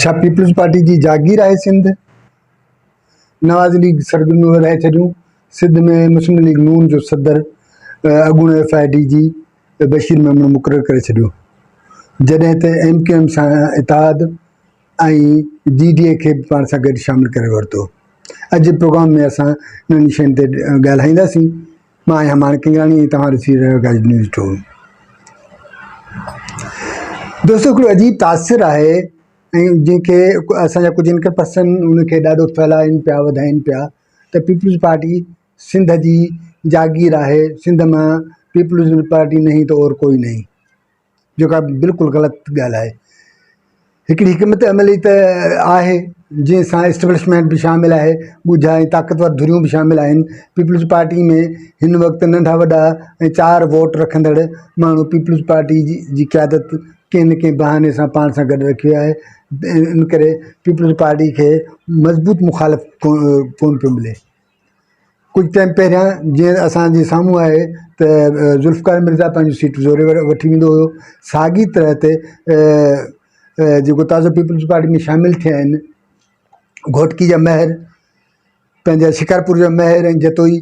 छा peoples party जी जागीर आहे सिंध। नवाज़ लीग सरगर्मी वधाए छॾियूं। सिंध में मुस्लिम लीग नून जो सदर अॻूणो FID जी बशीर मेमन मुक़ररु करे छॾियो, जॾहिं त MQM सां इतिहाद ऐं GDA खे बि पाण सां गॾु शामिलु करे वरितो। अॼु प्रोग्राम में असां इन्हनि शयुनि ते ॻाल्हाईंदासीं। मां आहियां माणिक किंगराणी ऐं तव्हां ॾिसी रहियो गाइड न्यूज़ 2। दोस्तो हिकिड़ो अजीब तासिर आहे ऐं जंहिंखे असांजा कुझु इनकर पर्सन उनखे ॾाढो फैलाइनि पिया, वधाइनि पिया त पीपल्स पार्टी सिंध जी जागीर आहे, सिंध मां पीपल्स पार्टी नहीं तो और कोई नहीं, जेका बिल्कुलु ग़लति ॻाल्हि आहे। हिकिड़ी हिकमत अमली त आहे जंहिंसां एस्टेब्लिशमेंट बि शामिलु आहे, ॻुझा ऐं ताक़तवर धुरियूं बि शामिलु आहिनि। पीपल्स पार्टी में हिन वक़्तु नंढा वॾा ऐं 4 वोट रखंदड़ माण्हू पीपल्स पार्टी जी क़यादत कंहिं न कंहिं बहाने सां पाण सां गॾु रखियो आहे। इन करे पीपल्स पार्टी खे मज़बूत मुखालिफ़ कोन पियो मिले। कुझु टाइम पहिरियां जीअं असांजे साम्हूं आहे त ज़ुल्फ़िकार मिर्ज़ा पंहिंजूं सीटूं ज़ोरे वठी वेंदो हुयो। साॻी तरह ते जेको ताज़ो पीपल्स पार्टी में शामिलु थिया आहिनि, घोटकी जा महर, पंहिंजा शिकारपुर जा महर ऐं जतोई,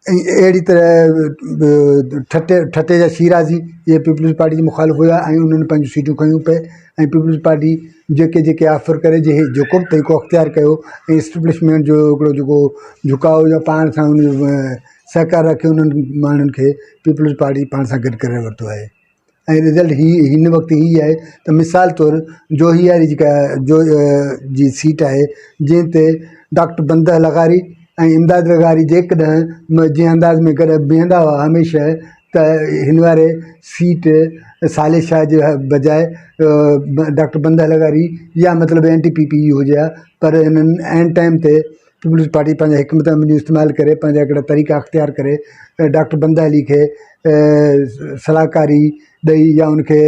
ऐं अहिड़ी तरह ठटे जा शिराज़ी, इहे पीपल्स पार्टी जी मुखालिफ़ हुआ ऐं उन्हनि पंहिंजूं सीटूं खयूं पे। ऐं पीपल्स पार्टी जेके ऑफर करे जेको बि तरीक़ो अख़्तियार कयो ऐं एस्टेब्लिशमेंट जो हिकिड़ो जेको झुकाव या पाण सां उन सहकार रखियो, उन्हनि माण्हुनि खे पीपल्स पार्टी पाण सां गॾु करे वरितो आहे। ऐं रिज़ल्ट हिन वक़्तु हीअ आहे त मिसाल तौरु जोहियारी जेका जी सीट आहे, जंहिं ते डॉक्टर बंदह लगारी ऐं इमदाद लगारी जेकॾहिं जंहिं अंदाज़ में गॾु बीहंदा हुआ हमेशह, त हिन वारे सीट साले शाह जे बजाए डॉक्टर बंदह लगारी या मतिलबु NTPP हुजे हा। पर हिननि एन टाइम ते पीपल्स पार्टी पंहिंजा हिकमत अमली इस्तेमालु करे, पंहिंजा हिकिड़ा तरीक़ा अख़्तियार करे डॉक्टर बंदह अली खे सलाहकारी ॾेई या उनखे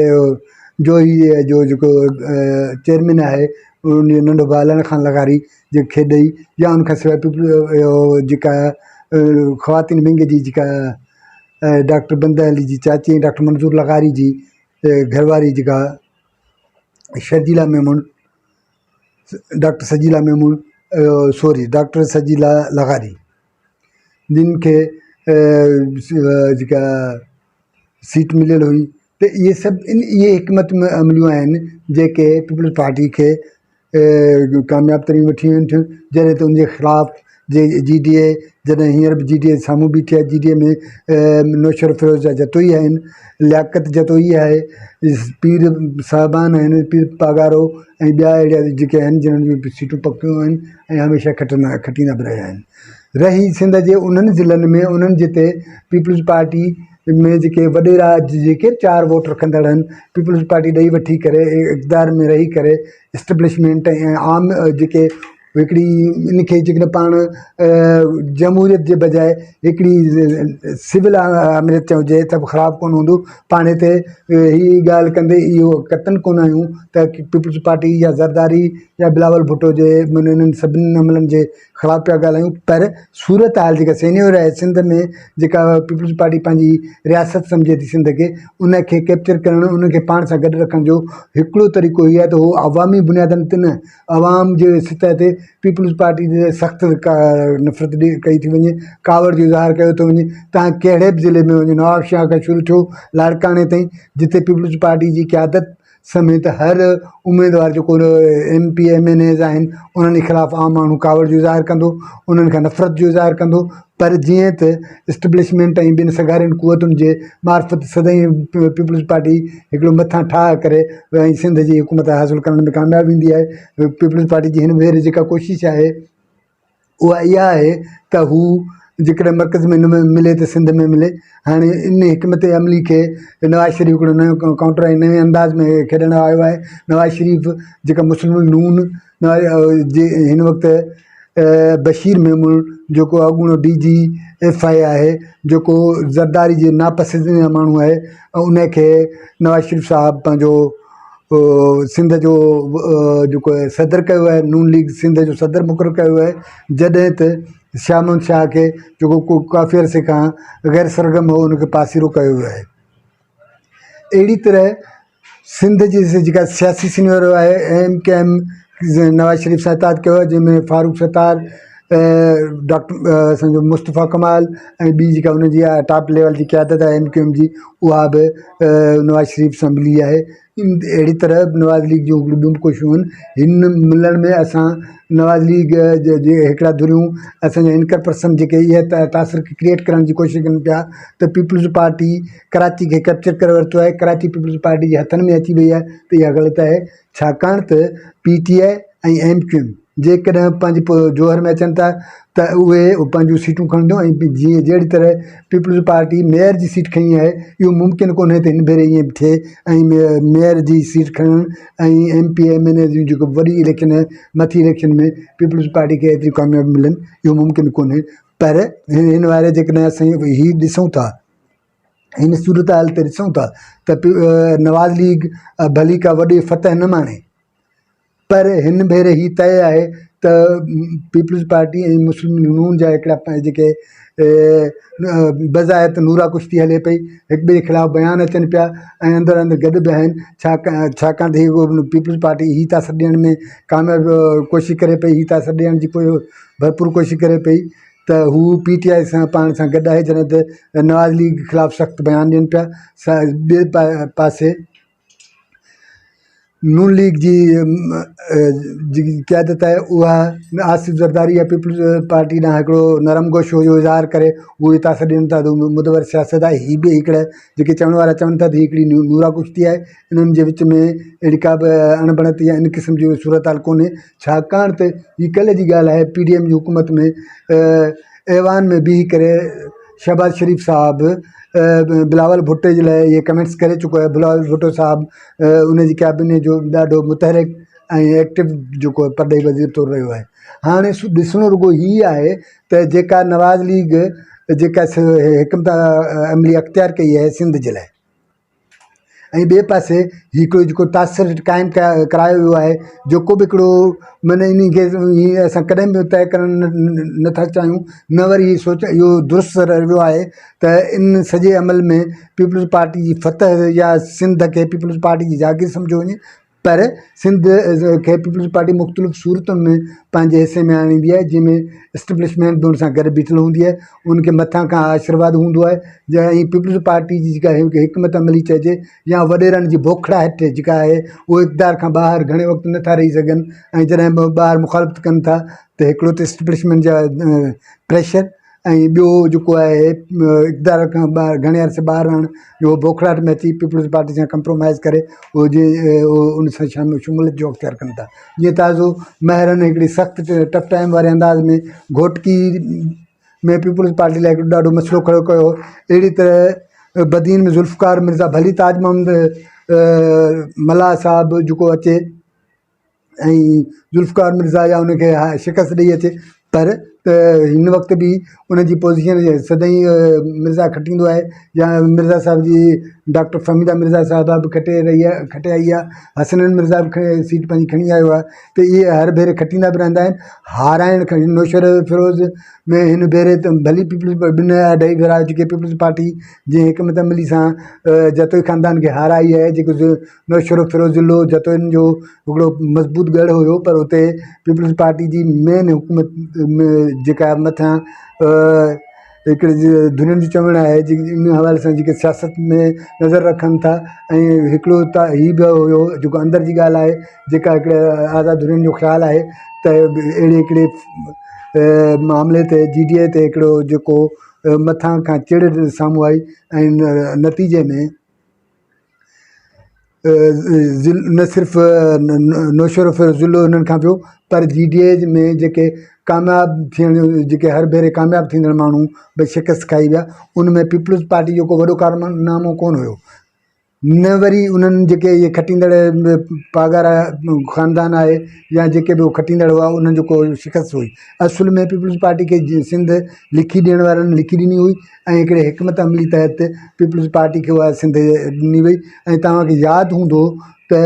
जोही जो जेको चेयरमैन आहे उन नंढो भाउ लालन खान लगारी जंहिंखे ॾेई, या उनखां सवाइ जेका ख़वातीन विंग जी जेका डॉक्टर बंदह अली जी चाची डॉक्टर मंजूर लगारी जी घरवारी जेका शर्जीला मेमून, डॉक्टर सजीला मेमून, डॉक्टर सजीला लगारी, जिन खे जेका सीट मिलियल हुई। त इहे सभु इहे हिकमत अमलियूं आहिनि जेके पीपल्स पार्टी खे कामयाबु तरीन वठी वञनि थियूं। जॾहिं त उनजे ख़िलाफ़ु GDA, जॾहिं हींअर बि GDA साम्हूं बीठी आहे, GDA में नौशर फिरोज़ जा जतोई आहिनि, लियाकत जतोई आहे, पीर साहिबान आहिनि, पीर पागारो ऐं ॿिया अहिड़ा जेके आहिनि जिन्हनि जूं सीटूं पकियूं आहिनि ऐं हमेशह खटींदा बि रहिया आहिनि। रही सिंध जे उन्हनि ज़िलनि में, उन्हनि जिते पीपल्स पार्टी में जेके वॾेरा जेके 4 वोट रखंदड़ आहिनि, पीपल्स पार्टी ॾेई वठी करे इक़्तिदार में रही करे एस्टेब्लिशमेंट ऐं आम जेके हिकिड़ी इनखे जेकॾहिं पाण जमहूरियत जे बजाए हिकिड़ी सिविल अमरियत चइजे त बि ख़राबु कोन हूंदो। पाण हिते हीअ ॻाल्हि कंदे इहो कतन कोन आहियूं त पीपल्स पार्टी या ज़रदारी या बिलावल भुट्टो जे इन्हनि सभिनी अमलनि जे ख़िलाफ़ु पिया ॻाल्हायूं। पर सूरत हाल जेका सीनियर आहे सिंध में, जेका पीपल्स पार्टी पंहिंजी रियासत सम्झे थी सिंध खे, उनखे कैप्चर करणु, उनखे पाण सां गॾु रखण जो हिकिड़ो तरीक़ो इहो आहे त उहो अवामी बुनियादनि ते न, अवाम जे सतह ते पीपल्स पार्टी जे सख़्तु नफ़रत कई थी वञे, कावड़ जो इज़हार कयो थो वञे। तव्हां कहिड़े बि ज़िले में वञो, नवाब शाह खां शुरू थियो लाड़काने ताईं, जिते पीपल्स पार्टी जी क़यादत समेत हर उमेदवार जेको MP MNAs आहिनि, उन्हनि जे ख़िलाफ़ु आम माण्हू कावड़ जो इज़हार कंदो, उन्हनि खां नफ़रत जो इज़हार कंदो। पर जीअं त एस्टेब्लिशमेंट ऐं ॿिनि सगारियुनि क़ुवतुनि जे मार्फत सदाईं पीपल्स पार्टी हिकिड़ो मथां ठाह करे ऐं सिंध जी हुकूमत हासिलु करण में कामयाबु वेंदी आहे। पीपल्स पार्टी जी हिन भेरे जेका कोशिशि आहे उहा इहा आहे त हू जेकॾहिं मर्कज़ में न मिले त सिंध में मिले। हाणे इन हिकमत अमली खे नवाज़ शरीफ़ हिकिड़ो नयो काउंटर ऐं नए अंदाज़ में खेॾणु आयो आहे। नवाज़ शरीफ़ जेका मुस्लिम नून जे हिन वक़्तु बशीर मेमून जेको अॻूणो DG FI आहे, जेको ज़रदारी जे नापसंदीदा माण्हू आहे, उनखे नवाज़ शरीफ़ साहिबु पंहिंजो सिंध जो जेको सदर कयो आहे, नून लीग सिंध जो सदर मुक़ररु कयो आहे, जॾहिं त शाह महमूद शाह खे जेको काफ़ी अरसे खां गैर सरगर्म हो उनखे पासीरो कयो वियो आहे। अहिड़ी तरह सिंध जी जेका सियासी सीनियर आहे MKM नवाज़ शरीफ़ सां इताद कयो, जंहिंमें फारूक सत्तार, डॉक्टर असांजो मुस्तफ़ा कमाल ऐं ॿी जेका हुनजी आहे टॉप लेवल जी क़यादत आहे MKM जी, उहा बि नवाज़ शरीफ़ सां मिली आहे। अहिड़ी तरह नवाज़ लीग जूं ॿियूं बि कोशिशूं आहिनि। हिन मिलण में असां नवाज़ लीग जे हिकिड़ा धुरियूं असांजा इनकर पर्सन जेके इहे तासिर खे क्रिएट करण जी कोशिशि कनि पिया त पीपल्स पार्टी कराची खे कैप्चर करे वरितो आहे, कराची पीपल्स पार्टी जे हथनि में अची वई आहे, त इहा ग़लति आहे। छाकाणि त PTI ऐं MKM जेकॾहिं पंहिंजे जोहर में अचनि था त उहे पंहिंजूं सीटूं खणंदियूं, ऐं जीअं जहिड़ी तरह पीपल्स पार्टी मेयर जी सीट खणी आहे, इहो मुमकिन कोन्हे त हिन भेरे ईअं थिए ऐं मेयर जी सीट खणणु ऐं MP MNA जूं जेको वॾी इलेक्शन आहे, मथी इलेक्शन में पीपल्स पार्टी खे एतिरी कामयाबी मिलनि, इहो मुमकिन कोन्हे। पर हिन वारे जेकॾहिं असां हीउ ॾिसूं था, हिन सूरत हाल ते ॾिसूं था त नवाज़ लीग भली का वॾी फतह न माणे, पर हिन भेरे ही तय आहे त पीपल्स पार्टी ऐं मुस्लिम नून जा हिकिड़ा जेके बज़ाहिर नूरा कुश्ती हले पई, हिक ॿिए जे ख़िलाफ़ु बयान अचनि पिया ऐं अंदरि अंदरि गॾु बि आहिनि। छाकाणि त हीअ पीपल्स पार्टी ही था सॾ ॾियण में कामयाब कोशिशि करे पई, ही था सॾ ॾियण जी कोई भरपूर कोशिशि करे पई त हू PTI सां पाण सां गॾु आहे, जॾहिं त नवाज़ लीग ख़िलाफ़ु सख़्तु बयान ॾियनि पिया। ॿिए पासे नून लीग जी जेकी क़यादत आहे उहा आसिफ़ ज़रदारी या पीपल्स पार्टी ॾांहुं हिकिड़ो नरम गोशो जो इज़हार करे उहे था सॾनि था त मुदवर सियासत आहे। हीअ बि हिकिड़ा जेके चवण वारा चवनि था त हिकिड़ी नूरा कुश्ती आहे, इन्हनि जे विच में अहिड़ी का बि अणबणत या इन क़िस्म जी सूरत हाल कोन्हे। छाकाणि त हीअ कल्ह जी ॻाल्हि आहे, PDM जी हुकूमत में ऐवान में बीही करे शहबाज़ शरीफ़ साहिबु बिलावल भुट्टो जे लाइ इहे कमेंट्स करे चुको आहे। बिलावल भुट्टो साहिबु उनजी कैबिनेट जो ॾाढो मुतहरिक ऐं एक्टिव जेको परॾेही वज़ीर तौरु रहियो आहे। हाणे ॾिसणो रुॻो हीअ आहे त जेका नवाज़ लीग जेका हिकमत अमली अख़्तियार कई आहे सिंध जे लाइ, ऐं ॿिए पासे हिकिड़ो जेको तासिर क़ाइमु करायो वियो आहे, जेको बि हिकिड़ो माना इन खे हीअं असां कॾहिं बि तइ करणु नथा चाहियूं, न वरी हीअ इहो दुरुस्त रहियो आहे त इन सॼे अमल में पीपल्स पार्टी जी फतह या सिंध खे पीपल्स पार्टी जी जागीर सम्झो वञे, पर सिंध खे पीपल्स पार्टी मुख़्तलिफ़ सूरतुनि में पंहिंजे हिसे में आणींदी आहे, जंहिंमें इस्टेब्लिशमेंट बि हुन सां गॾु बीठल हूंदी आहे, उनखे मथां खां आशीर्वाद हूंदो आहे। ऐं पीपल्स पार्टी जी जेका हिकमत अमली चइजे या वॾेरनि जी बोखड़ाहट जेका आहे, उहो इक़्तिदार खां ॿाहिरि घणे वक़्तु नथा रही सघनि, ऐं जॾहिं ॿाहिरि मुखालफ़त कनि था त हिकिड़ो त इस्टेब्लिशमेंट जा प्रेशर, ऐं ॿियो जेको आहे इक़्तिदार खां ॿाहिरि घणे अरसे ॿाहिरि रहण जो बोखड़ाहट में अची पीपल्स पार्टी सां कंप्रोमाइज़ करे उहो उन सां शमूलियत जो अख़्तियार कनि था। जीअं ताज़ो महरनि हिकिड़ी सख़्तु टफ टाइम वारे अंदाज़ में घोटकी में पीपल्स पार्टी लाइ हिकिड़ो ॾाढो मसइलो खड़ो कयो। अहिड़ी तरह बदीन में ज़ुल्फ़कार मिर्ज़ा भली ताज मोहम्मद मल्हा साहिबु जेको अचे ऐं ज़ुल्फ़कार मिर्ज़ा या उनखे शिकस्त ॾेई अचे, पर त हिन वक़्तु बि उनजी पोज़ीशन सदाईं मिर्ज़ा खटींदो आहे, या मिर्ज़ा साहिब जी डॉक्टर फ़हमीदा मिर्ज़ा साहिबा बि खटे आई आहे, हसनैन मिर्ज़ा बि सीट पंहिंजी खणी आयो आहे, त इहे हर भेरे खटींदा बि रहंदा आहिनि। हाराइण नौशर फिरोज़ में हिन भेरे त भली पीपल्स ॿिनि अढाई भेरा जेके पीपल्स पार्टी जे हिकमत अमली सां जतोई ख़ानदान खे हाराई आहे, जेको नौशर फिरोज़ ज़िलो जतोइन जो हिकिड़ो मज़बूत गढ़ हुयो, पर उते पीपल्स पार्टी जी मेन हुकूमत में जेका मथां हिकिड़े दुनिया जो चवणु आहे इन हवाले सां जेके सियासत में नज़र रखनि था। ऐं हिकिड़ो त हीअ बि हुयो जेको अंदरि जी ॻाल्हि आहे, जेका हिकिड़े आज़ाद दुनिया जो ख़्यालु आहे त अहिड़े हिकिड़े मामले ते GDA ते हिकिड़ो जेको मथां खां चिड़ साम्हूं आई, ऐं नतीजे में न सिर्फ़ु नौशर फिरोज़ ज़िलो हिननि खां पियो, पर GDA में जेके कामयाबु थियण जेके हर भेरे कामयाबु थींदड़ माण्हू भई शिकस्त खाई विया, उनमें पीपल्स पार्टी जो को वॾो कारनामो कोन हुयो। न वरी उन्हनि जेके इहे खटींदड़ पागारा ख़ानदान आहे या जेके बि खटींदड़ हुआ, उन्हनि जो को शिकस्त हुई। असुल में पीपल्स पार्टी खे सिंध लिखी ॾियण वारनि लिखी ॾिनी हुई, ऐं हिकिड़े हिकमत अमली तहत पीपल्स पार्टी खे उहा सिंध ॾिनी वई। ऐं तव्हांखे यादि हूंदो त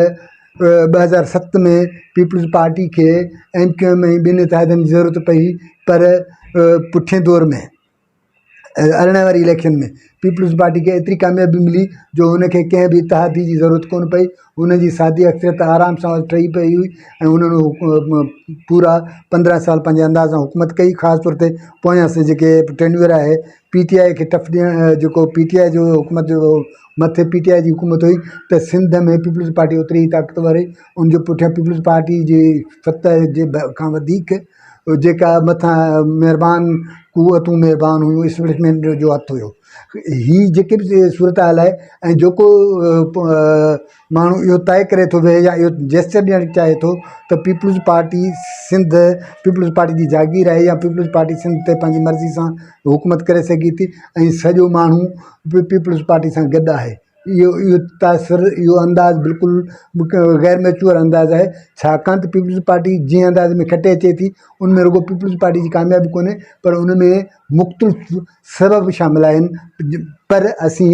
2007 में पीपल्स पार्टी खे MKM में ॿिनि इतिहादनि जी ज़रूरत पई, पर पुठिएं दौर में अरिड़हं वारी इलेक्शन में पीपल्स पार्टी खे एतिरी कामयाबी मिली जो हुनखे कंहिं बि इतिहादी जी ज़रूरत कोन पई। हुनजी सादी अक्सरियत आराम सां ठही पई हुई ऐं उन्हनि पूरा 15 साल पंहिंजे अंदाज़ सां हुकूमत कई। ख़ासि तौर ते पोयां जेके टेन्यूर आहे PTI खे टफ ॾियणु, जेको PTI जो हुकूमत जो मथे PTI जी हुकूमत हुई त सिंध में पीपल्स पार्टी ओतिरी ई ताक़तवर हुई। उनजे पुठियां पीपल्स पार्टी जी फतह जे खां वधीक जेका मथां महिरबान कुवतूं महिरबान हुयूं, इस्टेब्लिशमेंट जो हथु हुयो। हीअ जेके बि सूरत हाल आहे ऐं जेको माण्हू इहो तइ करे थो वेहे या इहो जेस्चर ॾियणु चाहे थो त people's party Sindh people's party जी जागीर आहे या पीपल्स पार्टी सिंध ते पंहिंजी मर्ज़ी सां हुकूमत करे सघे थी ऐं सॼो माण्हू पीपल्स पार्टी सां गॾु आहे, इहो तासिर, इहो अंदाज़ बिल्कुलु ग़ैर मैच्योर अंदाज़ आहे। छाकाणि त पीपल्स पार्टी जीअं अंदाज़ में खटे अचे थी उनमें रुगो पीपल्स पार्टी जी कामयाबी कोन्हे पर उनमें मुख़्तलिफ़ सबब शामिल आहिनि। पर असीं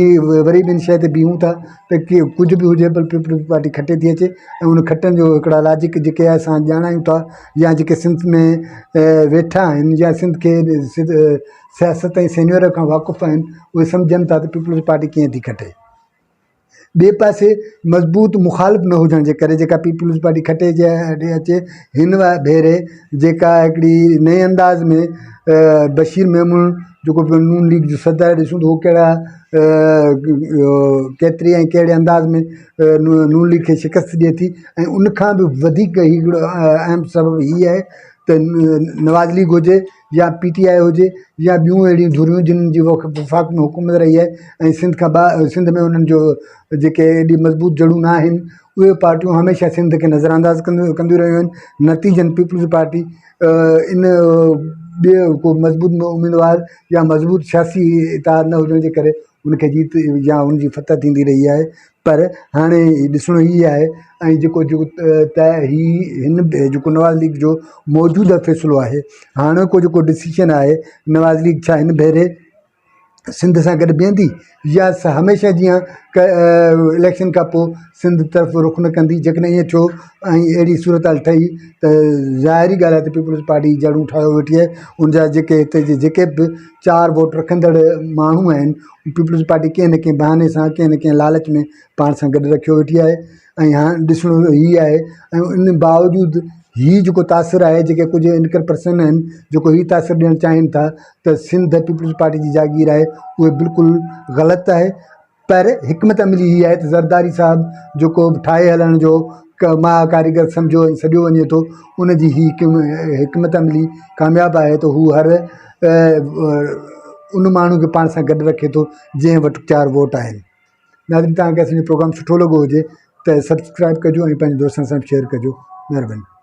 वरी ॿिनि शइ ते बीहूं था त की कुझु बि हुजे पर पीपल्स पार्टी खटे थी अचे ऐं उन खटनि जो हिकिड़ा लॉजिक जेके असां ॼाणायूं था या जेके सिंध में वेठा आहिनि या सिंध खे सियासत ऐं सीनियर खां वाक़ुफ़ु आहिनि उहे सम्झनि था त पीपल्स पार्टी कीअं थी खटे। ॿिए पासे मज़बूत मुखालिफ़ न हुजण जे करे जेका पीपल्स पार्टी खटे अचे, हिन भेरे जेका हिकिड़ी नए अंदाज़ में बशीर मेमून जेको नून लीग जो सदर ॾिसूं त उहो कहिड़ा केतिरी ऐं कहिड़े अंदाज़ में नून लीग खे शिकस्त ॾिए थी ऐं उनखां बि वधीक हिकिड़ो अहम सबबु हीअ आहे त नवाज़ लीग हुजे या PTI हुजे या ॿियूं अहिड़ियूं धुरियूं जिन्हनि जी वफ़ाक़ में हुकूमत रही आहे ऐं सिंध खां सिंध में उन्हनि जो जेके एॾी मज़बूत जड़ूं न आहिनि उहे पार्टियूं हमेशह सिंध खे नज़रअंदाज़ कंदियूं रहियूं आहिनि। नतीजनि पीपल्स पार्टी इन ॿियो को मज़बूत उम्मीदवार या मज़बूत सियासी इतार न हुजण जे करे उनखे जीत या हुनजी फतह थींदी रही आहे। पर हाणे ॾिसणो ई आहे ऐं जेको त हिन जेको नवाज़ लीग जो मौजूदा फ़ैसिलो आहे, हाणोको जेको डिसीशन आहे, नवाज़ लीग छा हिन भेरे सिंध सां गॾु बीहंदी या हमेशह जीअं इलेक्शन खां पोइ सिंध तरफ़ रुख न कंदी। जेकॾहिं ईअं थियो ऐं अहिड़ी सूरत हाल ठही त ज़ाहिरी ॻाल्हि आहे त पीपल्स पार्टी जड़ूं ठाहे वेठी आहे। उनजा जेके हिते जेके बि 4 वोट रखंदड़ माण्हू आहिनि पीपल्स पार्टी कंहिं न कंहिं बहाने सां कंहिं न कंहिं लालच में पाण सां गॾु रखियो वेठी आहे। ऐं हाणे ॾिसणो हीअ आहे ऐं इन बावजूदि हीअ जेको तासिर आहे जेके कुझु इनकर पर्सन आहिनि जेको हीअ तासिर ॾियणु चाहिनि था त सिंध पीपल्स पार्टी जी जागीर आहे, उहे बिल्कुलु ग़लति आहे। पर हिकमत अमली हीअ आहे त ज़रदारी साहिबु जेको ठाहे हलण जो मां कारीगर सम्झो ऐं सॼो वञे थो उनजी हिकमत अमली कामयाबु आहे त हू हर उन माण्हू खे पाण सां गॾु रखे थो जंहिं वटि 4 वोट आहिनि। नाज़रीन, तव्हांखे असांजो प्रोग्राम सुठो लॻो हुजे त सब्सक्राइब कजो ऐं पंहिंजे दोस्तनि सां शेयर कजो। महिरबानी।